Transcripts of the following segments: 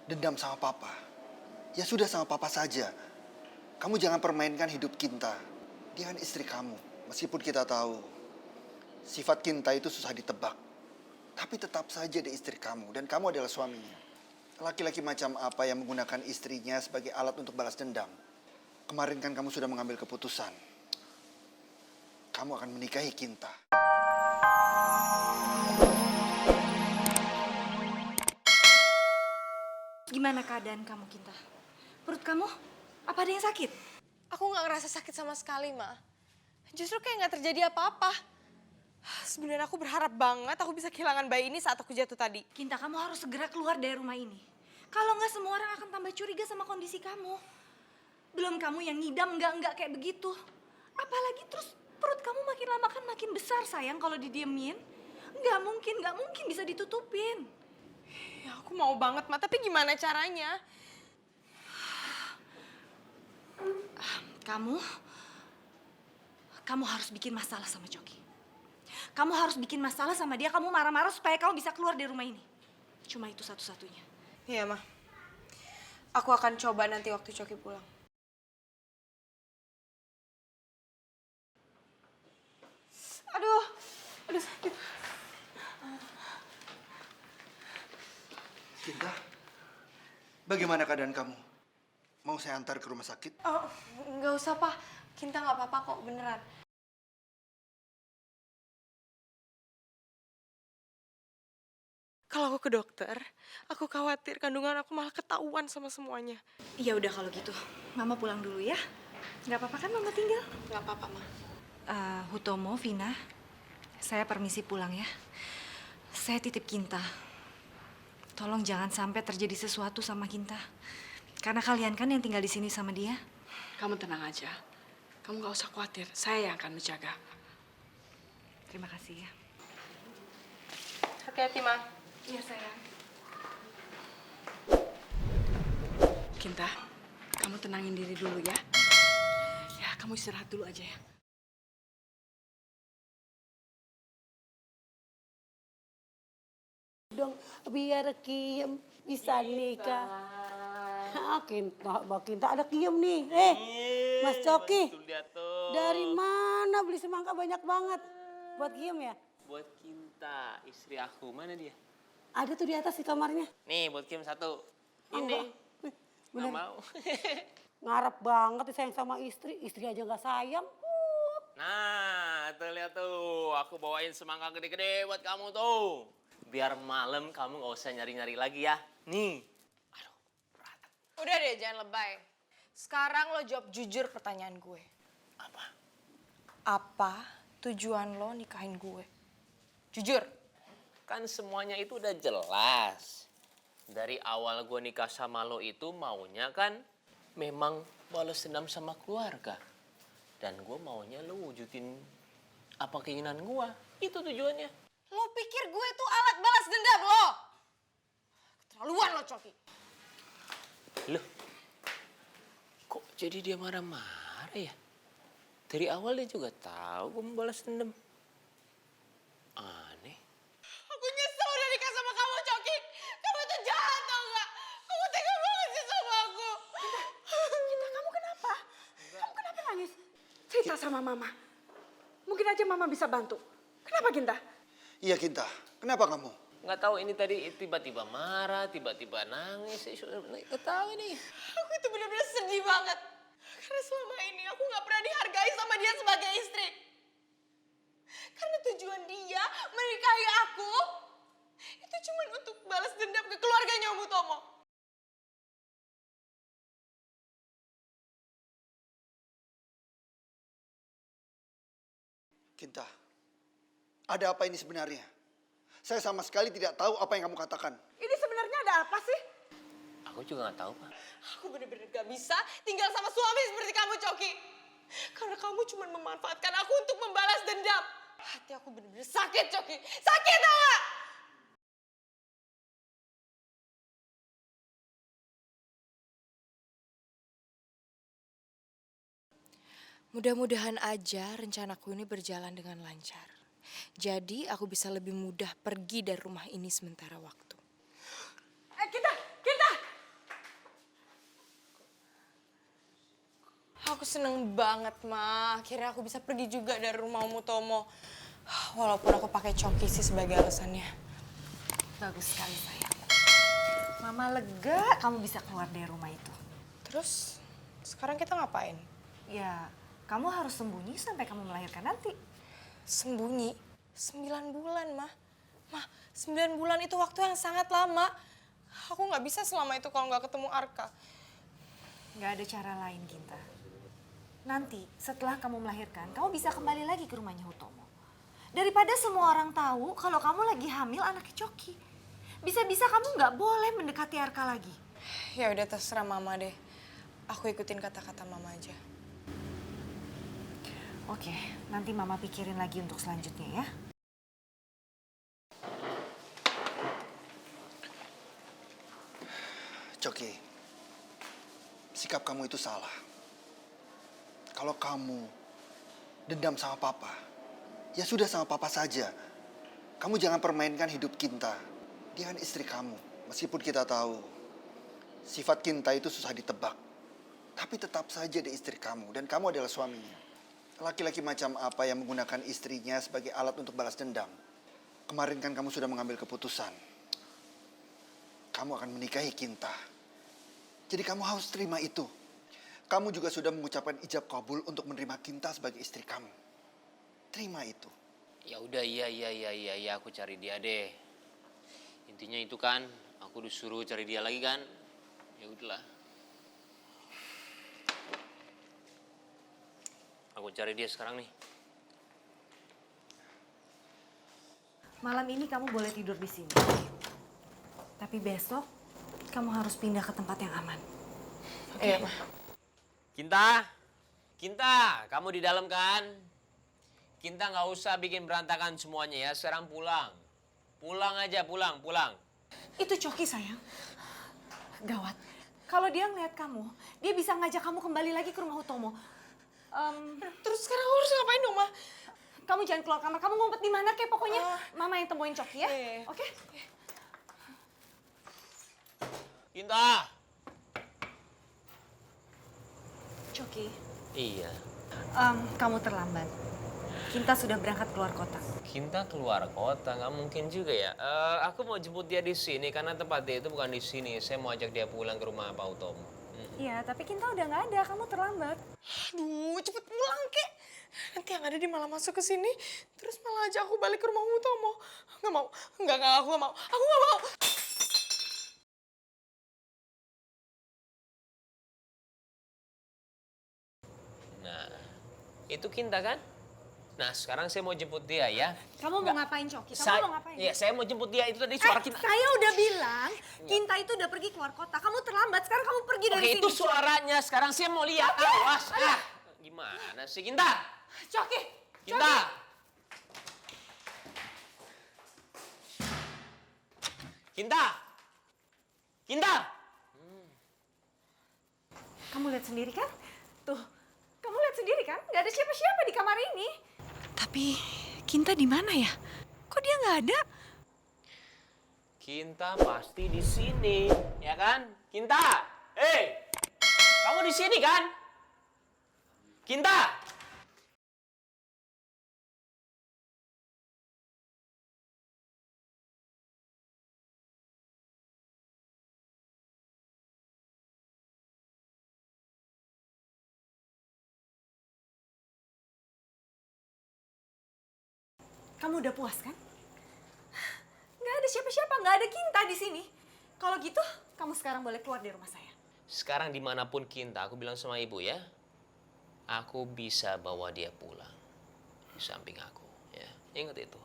dendam sama papa, ya sudah sama papa saja. Kamu jangan permainkan hidup Kinta. Dia kan istri kamu. Meskipun kita tahu sifat Kinta itu susah ditebak. Tapi tetap saja dia istri kamu dan kamu adalah suaminya. Laki-laki macam apa yang menggunakan istrinya sebagai alat untuk balas dendam? Kemarin kan kamu sudah mengambil keputusan. Kamu akan menikahi Kinta. Gimana keadaan kamu, Kinta? Perut kamu? Apa ada yang sakit? Aku nggak ngerasa sakit sama sekali, Ma. Justru kayak nggak terjadi apa-apa. Sebenarnya aku berharap banget aku bisa kehilangan bayi ini saat aku jatuh tadi. Kinta, kamu harus segera keluar dari rumah ini. Kalau nggak, semua orang akan tambah curiga sama kondisi kamu. Belum kamu yang ngidam nggak kayak begitu. Apalagi terus perut kamu makin lama kan makin besar, sayang, kalau didiemin. Nggak mungkin bisa ditutupin. Ya aku mau banget, Ma. Tapi gimana caranya? Kamu harus bikin masalah sama Coki. Kamu harus bikin masalah sama dia, kamu marah-marah supaya kamu bisa keluar dari rumah ini. Cuma itu satu-satunya. Iya, Ma. Aku akan coba nanti waktu Coki pulang. Aduh sakit. Kinta, bagaimana keadaan kamu? Mau saya antar ke rumah sakit? Oh, nggak usah, Pak. Kinta nggak apa-apa kok, beneran. Kalau aku ke dokter, aku khawatir kandungan aku malah ketahuan sama semuanya. Ya udah kalau gitu, Mama pulang dulu ya. Nggak apa-apa kan Mama tinggal? Nggak apa-apa, Ma. Hutomo, Vina, saya permisi pulang ya. Saya titip Kinta. Tolong jangan sampai terjadi sesuatu sama Kinta. Karena kalian kan yang tinggal di sini sama dia. Kamu tenang aja. Kamu gak usah khawatir. Saya yang akan menjaga. Terima kasih ya. Hati-hati, Ma. Iya sayang. Kinta, kamu tenangin diri dulu ya. Ya, kamu istirahat dulu aja ya. Dong biar Kiem bisa nikah. Kinta ada Kiem nih. Mas Coki, dari mana beli semangka banyak banget? Buat Kiem ya? Buat Kinta, istri aku. Mana dia? Ada tuh di atas di kamarnya. Nih, buat Kim satu. Oh, Ini. bener. Nggak mau. Ngarep banget disayang sama istri aja nggak sayang. Nah, tuh lihat tuh. Aku bawain semangka gede-gede buat kamu tuh. Biar malam kamu nggak usah nyari-nyari lagi ya. Nih. Aduh, berat. Udah deh, jangan lebay. Sekarang lo jawab jujur pertanyaan gue. Apa? Apa tujuan lo nikahin gue? Jujur. Kan semuanya itu udah jelas. Dari awal gue nikah sama lo itu maunya kan memang balas dendam sama keluarga. Dan gue maunya lo wujudin apa keinginan gue. Itu tujuannya. Lo pikir gue tuh alat balas dendam lo? Keterlaluan lo, Coki. Loh, kok jadi dia marah-marah ya? Dari awal dia juga tahu gue mau balas dendam. Aneh. Aku nyesel udah nikah sama kamu, Coki. Kamu tuh jahat, tau gak? Kamu tega banget sih sama aku. Kinta, kamu kenapa? Kamu kenapa nangis? Cerita sama Mama. Mungkin aja Mama bisa bantu. Kenapa, Kinta? Iya Kinta, kenapa kamu? Nggak tahu ini tadi tiba-tiba marah, tiba-tiba nangis. Nggak tahu ini. Aku itu bener-bener sedih banget. Karena selama ini aku gak pernah dihargai sama dia sebagai istri. Karena tujuan dia menikahi aku itu cuma untuk balas dendam ke keluarganya Om Utomo. Kinta, ada apa ini sebenarnya? Saya sama sekali tidak tahu apa yang kamu katakan. Ini sebenarnya ada apa sih? Aku juga nggak tahu, Pak. Aku bener-bener gak bisa tinggal sama suami seperti kamu, Coki. Karena kamu cuma memanfaatkan aku untuk membalas dendam. Hati aku bener-bener sakit, Coki. Sakit, tau gak? Mudah-mudahan aja rencanaku ini berjalan dengan lancar. Jadi aku bisa lebih mudah pergi dari rumah ini sementara waktu. Kinta! Aku seneng banget, Ma. Akhirnya aku bisa pergi juga dari rumah Om Utomo. Walaupun aku pakai Coki sih sebagai alasannya. Bagus sekali sayang. Mama lega kamu bisa keluar dari rumah itu. Terus, sekarang kita ngapain? Ya, kamu harus sembunyi sampai kamu melahirkan nanti. Sembunyi? 9 bulan, Ma. Ma, 9 bulan itu waktu yang sangat lama. Aku nggak bisa selama itu kalau nggak ketemu Arka. Gak ada cara lain, Ginta. Nanti setelah kamu melahirkan, kamu bisa kembali lagi ke rumahnya Hutomo. Daripada semua orang tahu kalau kamu lagi hamil anaknya Coki. Bisa-bisa kamu nggak boleh mendekati Arka lagi. Ya udah terserah Mama deh. Aku ikutin kata-kata Mama aja. Oke, nanti Mama pikirin lagi untuk selanjutnya ya. Coki, sikap kamu itu salah. Kalau kamu dendam sama papa, ya sudah sama papa saja. Kamu jangan permainkan hidup Kinta. Dia kan istri kamu. Meskipun kita tahu sifat Kinta itu susah ditebak. Tapi tetap saja dia istri kamu dan kamu adalah suaminya. Laki-laki macam apa yang menggunakan istrinya sebagai alat untuk balas dendam? Kemarin kan kamu sudah mengambil keputusan. Kamu akan menikahi Kinta. Jadi kamu harus terima itu. Kamu juga sudah mengucapkan ijab kabul untuk menerima Kinta sebagai istri kamu. Terima itu. Ya udah, iya, aku cari dia deh. Intinya itu kan, aku disuruh cari dia lagi kan. Ya udahlah. Aku cari dia sekarang nih. Malam ini kamu boleh tidur di sini. Tapi besok kamu harus pindah ke tempat yang aman. Iya, Ma. Kinta, kamu di dalam kan? Kinta nggak usah bikin berantakan semuanya ya. Sekarang pulang. Pulang aja, pulang. Itu Coki sayang. Gawat. Kalau dia ngeliat kamu, dia bisa ngajak kamu kembali lagi ke rumah Hutomo. Terus sekarang aku harus ngapain dong, Ma? Kamu jangan keluar kamar, kamu ngumpet di mana kek pokoknya. Mama yang temuin Coki ya. Iya. Oke? Kinta. Coki, Iya. kamu terlambat. Kinta sudah berangkat keluar kota. Kinta keluar kota, nggak mungkin juga ya. Aku mau jemput dia di sini karena tempat dia itu bukan di sini. Saya mau ajak dia pulang ke rumah Pak Utomo. Iya, tapi Kinta udah nggak ada, kamu terlambat. Aduh, cepet pulang, Kek. Nanti yang ada dia malah masuk ke sini, terus malah ajak aku balik ke rumah Utomo. Nggak mau. Enggak, aku nggak mau. Aku nggak mau. Nah, itu Kinta kan? Nah, sekarang saya mau jemput dia ya. Kamu mau ngapain, Coki? Kamu mau ngapain? Iya, saya mau jemput dia. Itu tadi suara Kinta. Saya udah bilang, Kinta itu udah pergi keluar kota. Kamu terlambat, sekarang kamu pergi dari Oke, sini. itu suaranya. Sekarang saya mau lihat. Awas. Gimana sih, Kinta? Coki! Kinta! Kinta! Kinta! Kamu lihat sendiri kan? Tuh, kamu lihat sendiri kan? Gak ada siapa-siapa di kamar ini. Tapi Kinta di mana ya? Kok dia nggak ada? Kinta pasti di sini, ya kan? Kinta! Kamu di sini kan? Kinta! Kamu udah puas kan? Nggak ada siapa-siapa, nggak ada Kinta di sini. Kalau gitu, kamu sekarang boleh keluar dari rumah saya. Sekarang dimanapun Kinta, aku bilang sama ibu ya. Aku bisa bawa dia pulang. Di samping aku, ya. Ingat itu.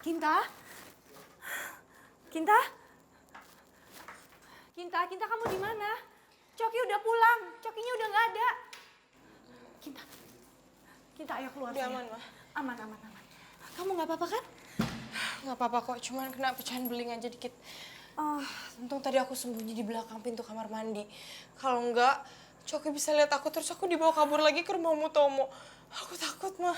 Kinta? Kinta? Kinta kamu di mana? Coki udah pulang, Cokinya udah nggak ada. Kinta ayo keluar. Udah sayang. aman, Ma. Aman. Kamu nggak apa-apa kan? Nggak apa-apa kok, cuman kena pecahan beling aja dikit. Untung tadi aku sembunyi di belakang pintu kamar mandi. Kalau enggak, Coki bisa lihat aku terus aku dibawa kabur lagi ke rumah Mutomo. Aku takut, mah.